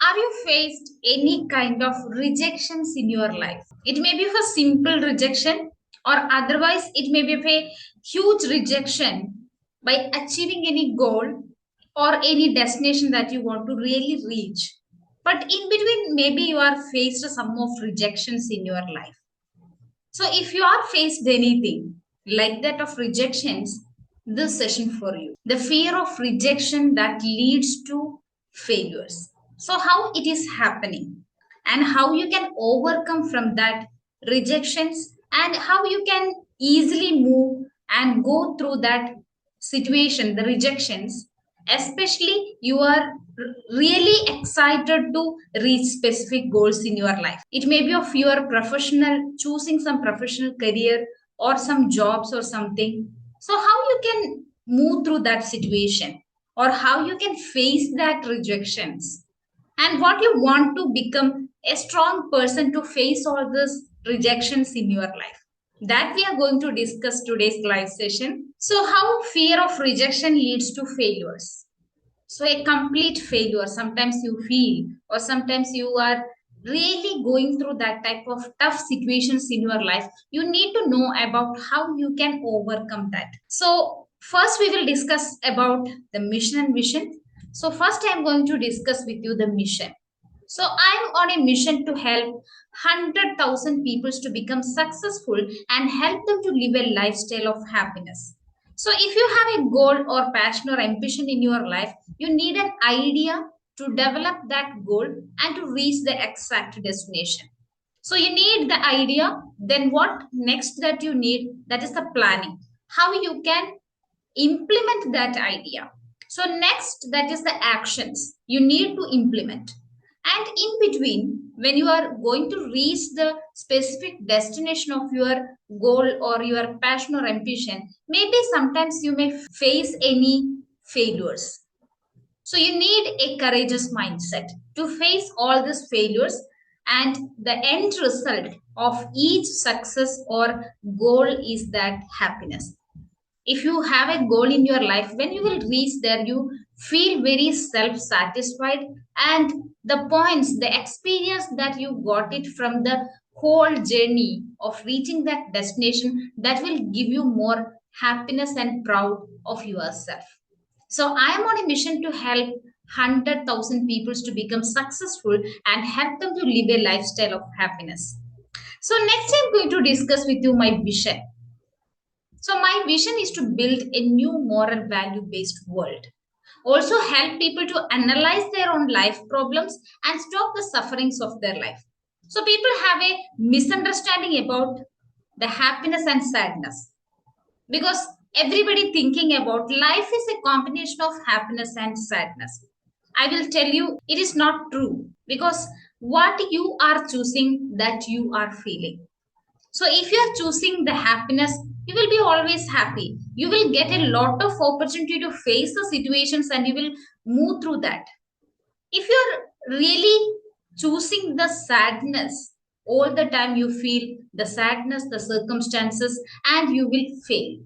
Have you faced any kind of rejections in your life? It may be for simple rejection, or otherwise it may be a huge rejection by achieving any goal or any destination that you want to really reach. But in between, maybe you are faced some of rejections in your life. So if you are faced anything like that of rejections, this session for you. The fear of rejection that leads to failures. So how it is happening and how you can overcome from that rejections and how you can easily move and go through that situation, the rejections, especially you are really excited to reach specific goals in your life. It may be of your professional, choosing some professional career or some jobs or something. So, how you can move through that situation or how you can face that rejections and what you want to become a strong person to face all these rejections in your life. That we are going to discuss today's live session. So, how fear of rejection leads to failures. So, a complete failure, sometimes you feel, or sometimes you are really going through that type of tough situations in your life. You need to know about how you can overcome that. So, first, we will discuss about the mission and vision. So, first, I am going to discuss with you the mission. So, I'm on a mission to help 100,000 people to become successful and help them to live a lifestyle of happiness. So, if you have a goal or passion or ambition in your life, you need an idea to develop that goal and to reach the exact destination. So, you need the idea. Then, what next that you need? That is the planning. How you can implement that idea. So, next, that is the actions you need to implement. And in between, when you are going to reach the specific destination of your goal or your passion or ambition, maybe sometimes you may face any failures. So, you need a courageous mindset to face all these failures, and the end result of each success or goal is that happiness. If you have a goal in your life, when you will reach there, you feel very self satisfied, and the points, the experience that you got it from the whole journey of reaching that destination, that will give you more happiness and proud of yourself. So I am on a mission to help 100,000 people to become successful and help them to live a lifestyle of happiness. So next I'm going to discuss with you my vision. So, my vision is to build a new moral value based world. Also, help people to analyze their own life problems and stop the sufferings of their life. So, people have a misunderstanding about the happiness and sadness because everybody thinking about life is a combination of happiness and sadness. I will tell you it is not true because what you are choosing, that you are feeling. So if you are choosing the happiness, you will be always happy. You will get a lot of opportunity to face the situations and you will move through that. If you are really choosing the sadness, all the time you feel the sadness, the circumstances, and you will fail.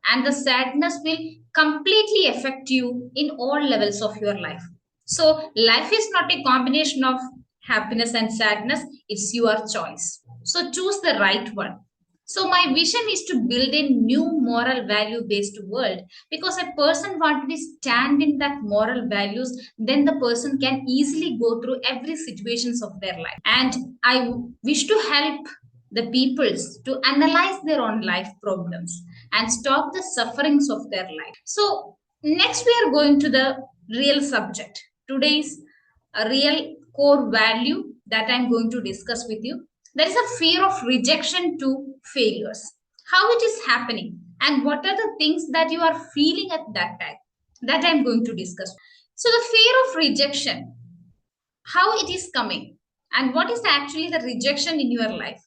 And the sadness will completely affect you in all levels of your life. So life is not a combination of happiness and sadness, it's your choice. So choose the right one. So my vision is to build a new moral value based world because a person want to stand in that moral values, then the person can easily go through every situations of their life. And I wish to help the peoples to analyze their own life problems and stop the sufferings of their life. So next we are going to the real subject. Today's a real core value that I'm going to discuss with you. There is a fear of rejection to failures. How it is happening and what are the things that you are feeling at that time that I'm going to discuss. So the fear of rejection, how it is coming and what is actually the rejection in your life.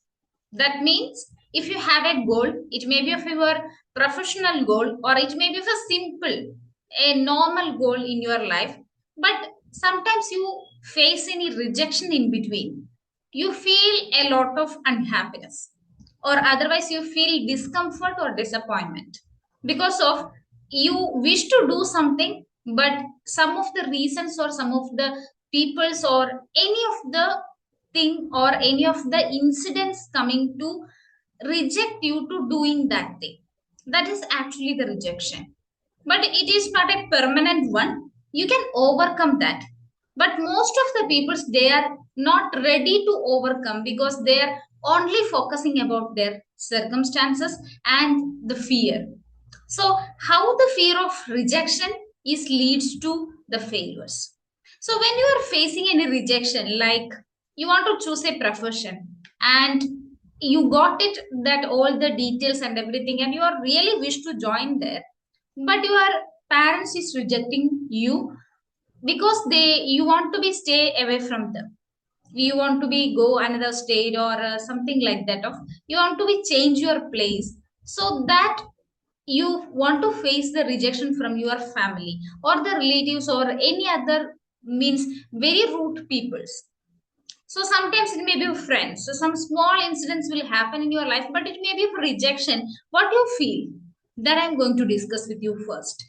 That means if you have a goal, it may be of your professional goal or it may be of a simple, a normal goal in your life, but sometimes you face any rejection in between. You feel a lot of unhappiness, or otherwise you feel discomfort or disappointment because of you wish to do something, but some of the reasons or some of the peoples or any of the thing or any of the incidents coming to reject you to doing that thing. That is actually the rejection. But it is not a permanent one. You can overcome that. But most of the people, they are not ready to overcome because they are only focusing about their circumstances and the fear. So, how the fear of rejection is leads to the failures. So, when you are facing any rejection, like you want to choose a profession and you got it that all the details and everything, and you are really wish to join there, but your parents is rejecting you because they you want to be stay away from them, you want to be go another state or something like that of you want to be change your place, so that you want to face the rejection from your family or the relatives or any other means very rude peoples. So sometimes it may be friends, so some small incidents will happen in your life, but it may be rejection. What you feel, that I'm going to discuss with you first.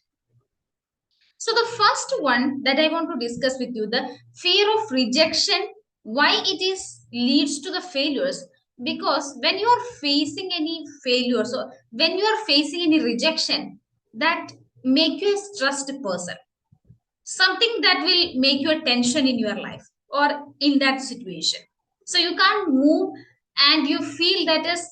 So the first one that I want to discuss with you, the fear of rejection, why it is leads to the failures. Because when you are facing any failures or when you are facing any rejection, that make you a stressed person, something that will make you a tension in your life or in that situation. So you can't move and you feel that is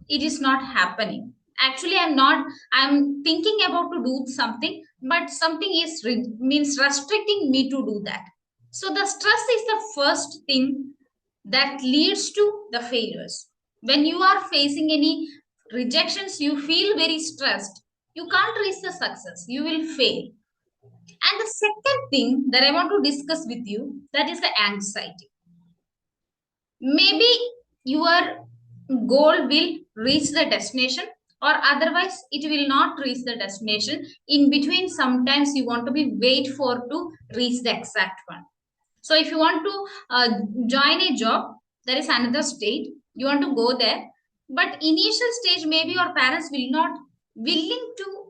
it is not happening. Actually, I'm thinking about to do something, but something is means restricting me to do that. So the stress is the first thing that leads to the failures. When you are facing any rejections, you feel very stressed, you can't reach the success, you will fail. And the second thing that I want to discuss with you, that is the anxiety. Maybe your goal will reach the destination or otherwise it will not reach the destination. In between, sometimes you want to be wait for to reach the exact one. So if you want to join a job, there is another state, you want to go there, but initial stage maybe your parents will not willing to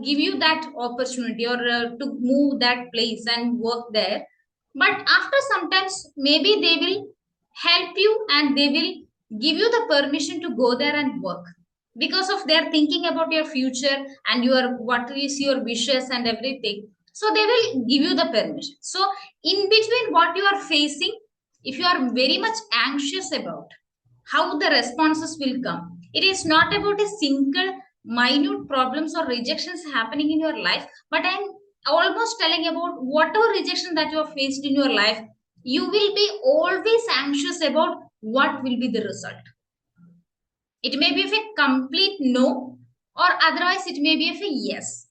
give you that opportunity or to move that place and work there, but after sometimes maybe they will help you and they will give you the permission to go there and work because of their thinking about your future and your what is your wishes and everything. So they will give you the permission. So in between what you are facing, if you are very much anxious about how the responses will come. It is not about a single minute problems or rejections happening in your life, but I'm almost telling about whatever rejection that you have faced in your life, you will be always anxious about what will be the result. It may be a complete no, or otherwise it may be a yes.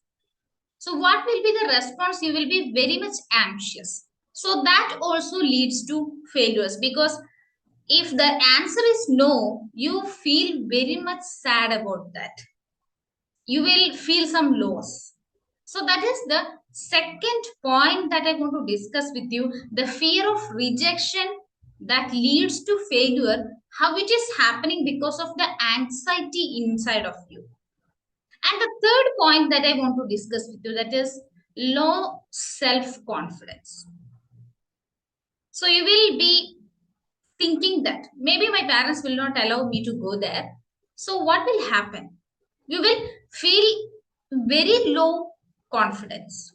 So, what will be the response? You will be very much anxious. So, that also leads to failures because if the answer is no, you feel very much sad about that. You will feel some loss. So, that is the second point that I want to discuss with you, the fear of rejection that leads to failure, how it is happening because of the anxiety inside of you. And the third point that I want to discuss with you, that is low self confidence. So, you will be thinking that maybe my parents will not allow me to go there. So, what will happen? You will feel very low confidence.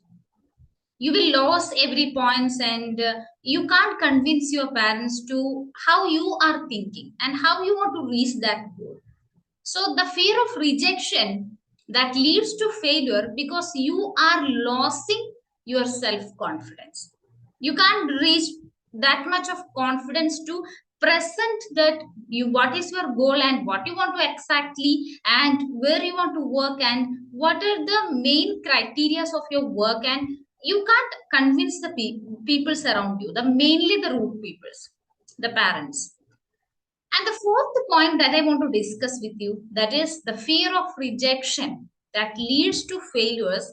You will lose every points and you can't convince your parents to how you are thinking and how you want to reach that goal. So the fear of rejection that leads to failure because you are losing your self confidence. You can't reach that much of confidence to present that you what is your goal and what you want to exactly and where you want to work and what are the main criteria of your work, and you can't convince the peoples around you, the mainly the root peoples, the parents. And the fourth point that I want to discuss with you, that is the fear of rejection that leads to failures,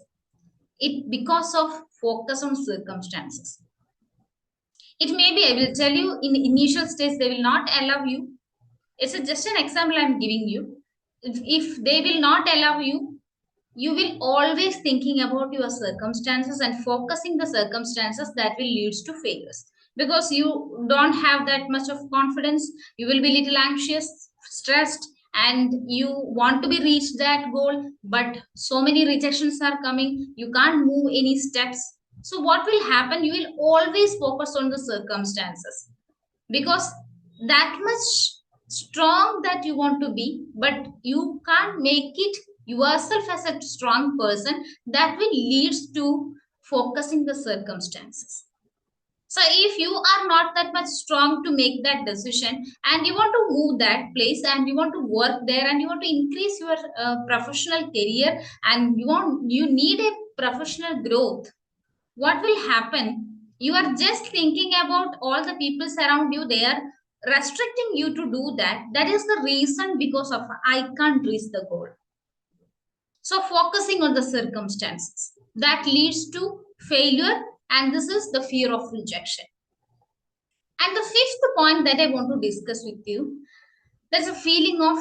it because of focus on circumstances. It may be, I will tell you, in the initial stage, they will not allow you. It's just an example I'm giving you. If they will not allow you, You will always thinking about your circumstances and focusing the circumstances that will leads to failures, because you don't have that much of confidence. You will be little anxious, stressed, and you want to be reached that goal, but so many rejections are coming, you can't move any steps. So what will happen, you will always focus on the circumstances, because that much strong that you want to be, but you can't make it yourself as a strong person, that will leads to focusing the circumstances. So if you are not that much strong to make that decision, and you want to move that place, and you want to work there, and you want to increase your professional career, and you need a professional growth, what will happen, you are just thinking about all the people around you, they are restricting you to do that. That is the reason, because of I can't reach the goal. So focusing on the circumstances, that leads to failure, and this is the fear of rejection. And the fifth point that I want to discuss with you, there's a feeling of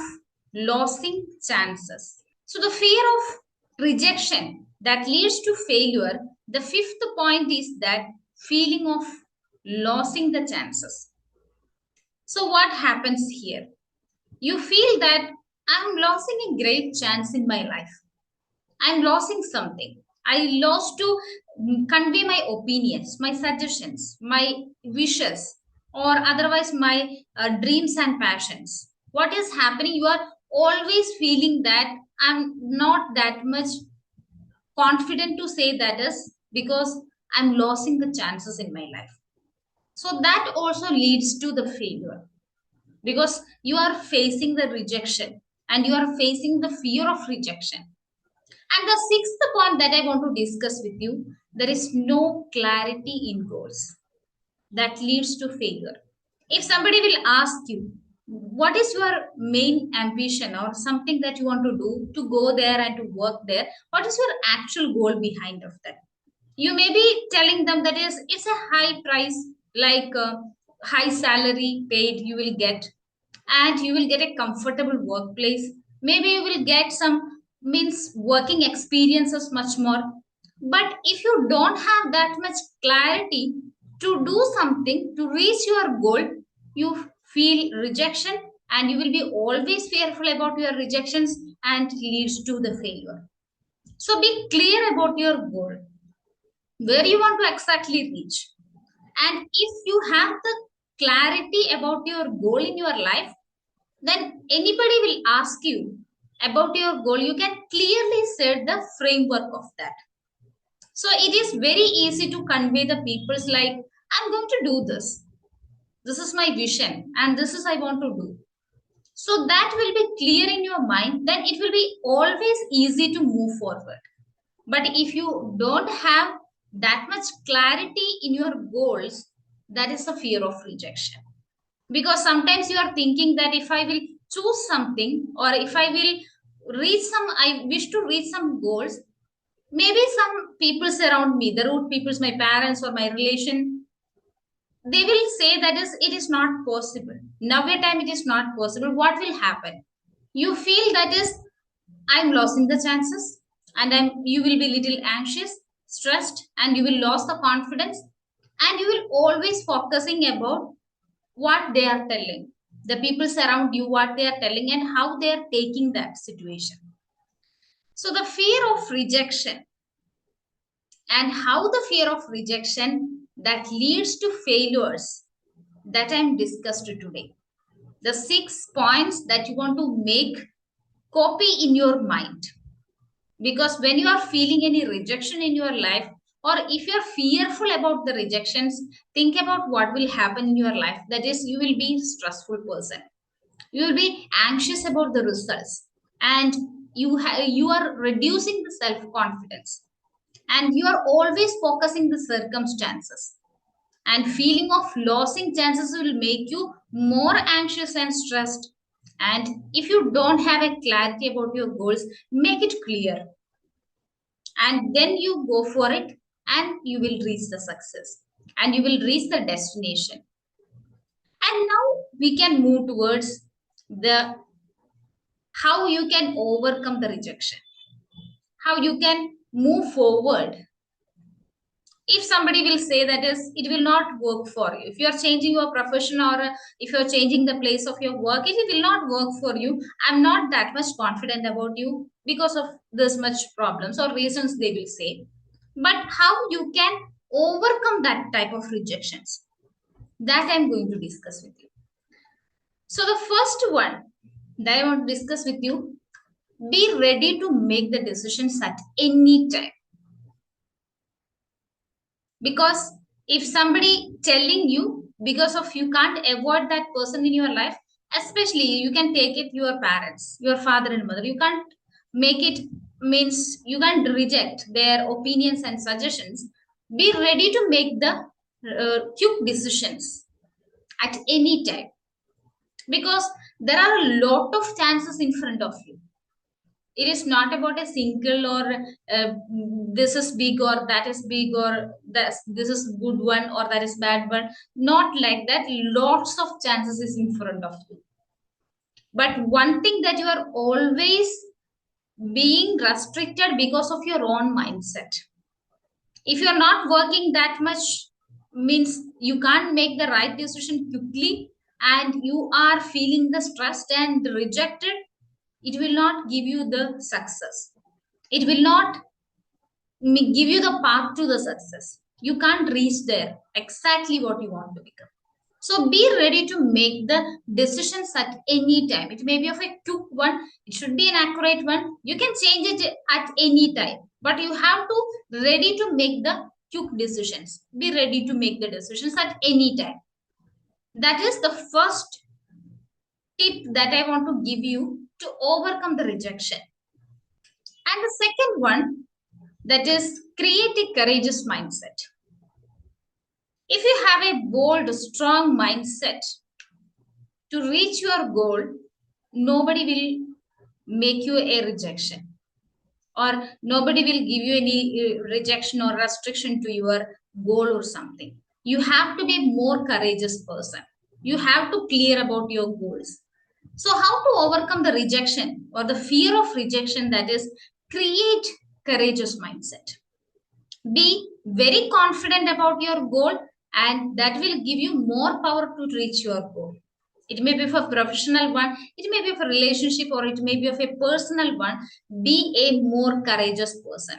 losing chances. So the fear of rejection that leads to failure, the fifth point is that feeling of losing the chances. So what happens here? You feel that I'm losing a great chance in my life. I'm losing something. I lost to convey my opinions, my suggestions, my wishes, or otherwise my dreams and passions. What is happening? You are always feeling that I'm not that much confident to say that is because I'm losing the chances in my life. So that also leads to the failure, because you are facing the rejection and you are facing the fear of rejection. And the sixth point that I want to discuss with you, there is no clarity in goals. That leads to failure. If somebody will ask you, what is your main ambition or something that you want to do to go there and to work there? What is your actual goal behind of that? You may be telling them that is it's a high price, like high salary paid you will get, and you will get a comfortable workplace. Maybe you will get some means working experiences much more. But if you don't have that much clarity to do something to reach your goal, you feel rejection, and you will be always fearful about your rejections, and leads to the failure. So be clear about your goal, where you want to exactly reach. And if you have the clarity about your goal in your life, then anybody will ask you about your goal, you can clearly set the framework of that. So it is very easy to convey the people's like, I'm going to do this. This is my vision and this is I want to do. So that will be clear in your mind, then it will be always easy to move forward. But if you don't have that much clarity in your goals, that is the fear of rejection. Because sometimes you are thinking that if I will choose something, or if I will reach some, I wish to reach some goals, maybe some people around me, the root peoples, my parents or my relation, they will say that is it is not possible. Now a time it is not possible. What will happen? You feel that is I'm losing the chances, and you will be little anxious, stressed, and you will lose the confidence, and you will always focusing about what they are telling, the people around you, what they are telling, and how they are taking that situation. So the fear of rejection, and how the fear of rejection that leads to failures, that I'm discussed today. The 6 points that you want to make copy in your mind, because when you are feeling any rejection in your life, or if you're fearful about the rejections, think about what will happen in your life. That is, you will be stressful person, you will be anxious about the results, and you are reducing the self confidence, and you are always focusing the circumstances, and feeling of losing chances will make you more anxious and stressed. And if you don't have a clarity about your goals, make it clear, and then you go for it, and you will reach the success, and you will reach the destination. And now we can move towards the how you can overcome the rejection. how you can move forward. If somebody will say that is it will not work for you, if you are changing your profession, or if you are changing the place of your work, it will not work for you. I'm not that much confident about you because of this much problems or reasons they will say. But how you can overcome that type of rejections, that I'm going to discuss with you. So the first one that I want to discuss with you: be ready to make the decisions at any time. Because if somebody telling you, because of you can't avoid that person in your life, especially you can take it your parents, your father and mother, you can't make it, means you can't reject their opinions and suggestions. Be ready to make the quick decisions at any time, because there are a lot of chances in front of you. It is not about a single or this is big or that is big, or this is good one or that is bad one. Not like that. Lots of chances is in front of you. But one thing that you are always being restricted because of your own mindset. If you're not working that much, means you can't make the right decision quickly, and you are feeling the stressed and rejected, it will not give you the success. It will not give you the path to the success. You can't reach there exactly what you want to become. So be ready to make the decisions at any time. It may be of a quick one, it should be an accurate one. You can change it at any time, but you have to ready to make the quick decisions. Be ready to make the decisions at any time. That is the first tip that I want to give you to overcome the rejection. And the second one, that is create a courageous mindset. If you have a bold, strong mindset to reach your goal, nobody will make you a rejection, or nobody will give you any rejection or restriction to your goal or something. You have to be more courageous person. You have to clear about your goals. So how to overcome the rejection or the fear of rejection? That is, create courageous mindset. Be very confident about your goal, and that will give you more power to reach your goal. It may be for professional one, it may be for relationship, or it may be of a personal one. Be a more courageous person.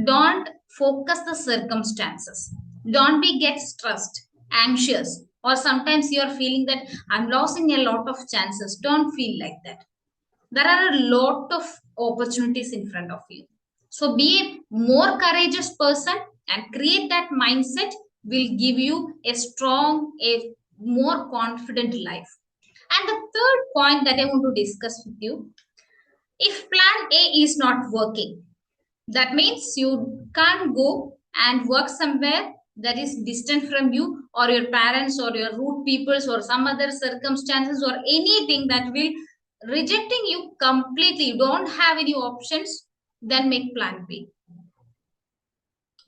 Don't focus the circumstances. Don't be get stressed, anxious, or sometimes you are feeling that I'm losing a lot of chances. Don't feel like that. There are a lot of opportunities in front of you. So be a more courageous person and create that mindset will give you a strong, a more confident life. And the third point that I want to discuss with you: if plan A is not working, that means you can't go and work somewhere that is distant from you, or your parents, or your root peoples, or some other circumstances, or anything that will rejecting you completely. You don't have any options, then make plan B.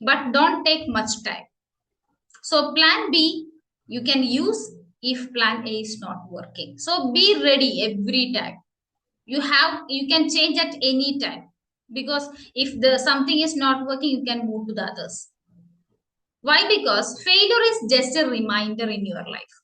But don't take much time. So plan B you can use if plan A is not working. So be ready every time. You can change at any time, because if the something is not working, you can move to the others. Why? Because failure is just a reminder in your life.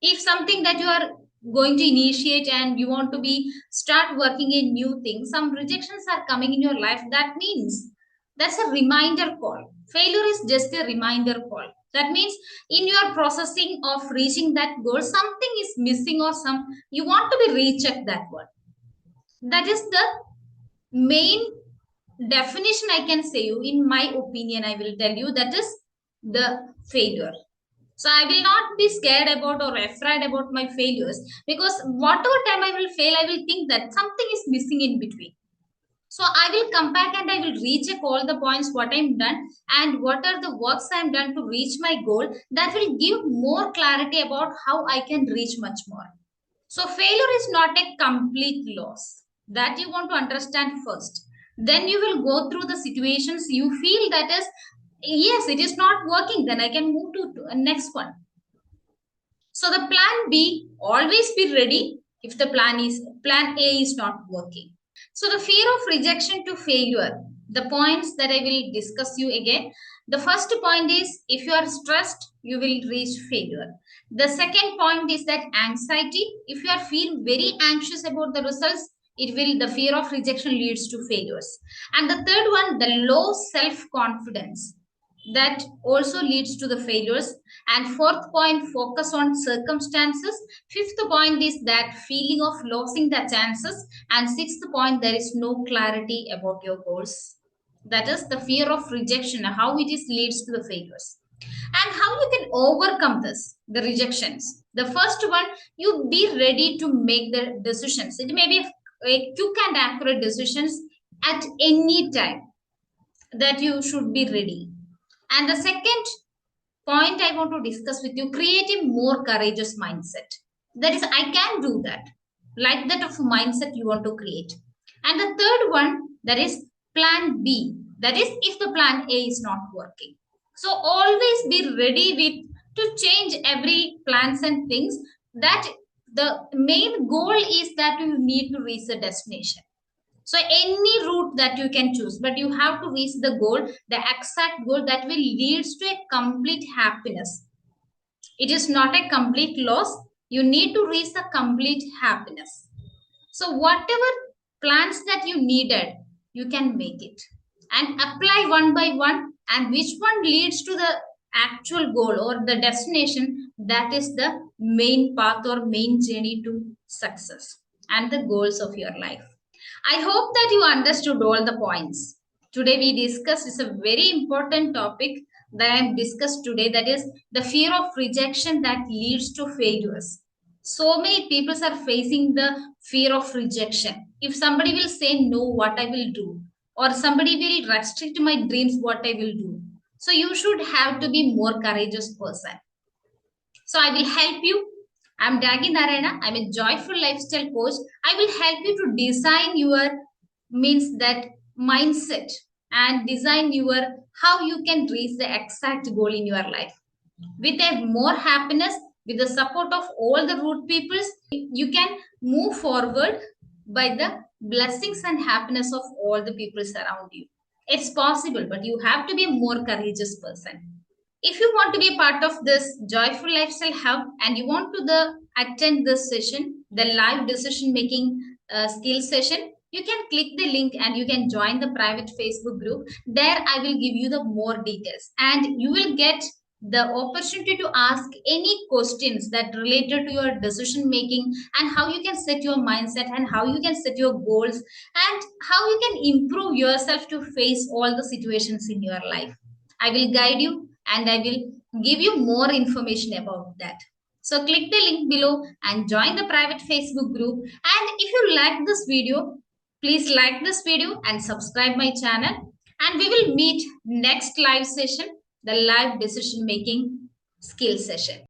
If something that you are going to initiate and you want to be start working in new things, some rejections are coming in your life, that means that's a reminder call. Failure is just a reminder call. That means in your processing of reaching that goal, something is missing, or some you want to be recheck that one. That is the main definition I can say you. In my opinion, I will tell you that is the failure. So I will not be scared about or afraid about my failures, because whatever time I will fail, I will think that something is missing in between. So I will come back and I will recheck all the points what I'm done and what are the works I'm done to reach my goal. That will give more clarity about how I can reach much more. So failure is not a complete loss. That you want to understand first. Then you will go through the situations you feel that is, yes, it is not working. Then I can move to a next one. So the plan B, always be ready if the plan A is not working. So the fear of rejection to failure, the points that I will discuss you again. The first point is if you are stressed, you will reach failure. The second point is that anxiety, if you are feel very anxious about the results, it will the fear of rejection leads to failures. And the third one, the low self confidence, that also leads to the failures. And fourth point, focus on circumstances. Fifth point is that feeling of losing the chances. And sixth point, there is no clarity about your goals. That is the fear of rejection, how it is leads to the failures. And how you can overcome this, the rejections. The first one, you be ready to make the decisions. It may be a quick and accurate decisions at any time, that you should be ready. And the second point I want to discuss with you, create a more courageous mindset. That is, I can do that. Like that of mindset you want to create. And the third one, that is plan B. That is, if the plan A is not working. So always be ready with to change every plans and things. That the main goal is that you need to reach the destination. So any route that you can choose, but you have to reach the goal, the exact goal that will leads to a complete happiness. It is not a complete loss. You need to reach the complete happiness. So whatever plans that you needed, you can make it and apply one by one. And which one leads to the actual goal or the destination, that is the main path or main journey to success and the goals of your life. I hope that you understood all the points. Today we discussed is a very important topic that I have discussed today, that is the fear of rejection that leads to failures. So many people are facing the fear of rejection. If somebody will say no, what I will do, or somebody will restrict my dreams, what I will do. So you should have to be more courageous person. So I will help you. I'm Ragi Narayana. I'm a joyful lifestyle coach. I will help you to design your means that mindset and design your how you can reach the exact goal in your life with a more happiness, with the support of all the root peoples. You can move forward by the blessings and happiness of all the people around you. It's possible, but you have to be a more courageous person. If you want to be part of this joyful lifestyle hub and you want to attend this session, the live decision making skill session, you can click the link and you can join the private Facebook group. There I will give you the more details and you will get the opportunity to ask any questions that related to your decision making and how you can set your mindset and how you can set your goals and how you can improve yourself to face all the situations in your life. I will guide you and I will give you more information about that. So click the link below and join the private Facebook group. And if you like this video, please like this video and subscribe my channel. And we will meet next live session, the live decision making skill session.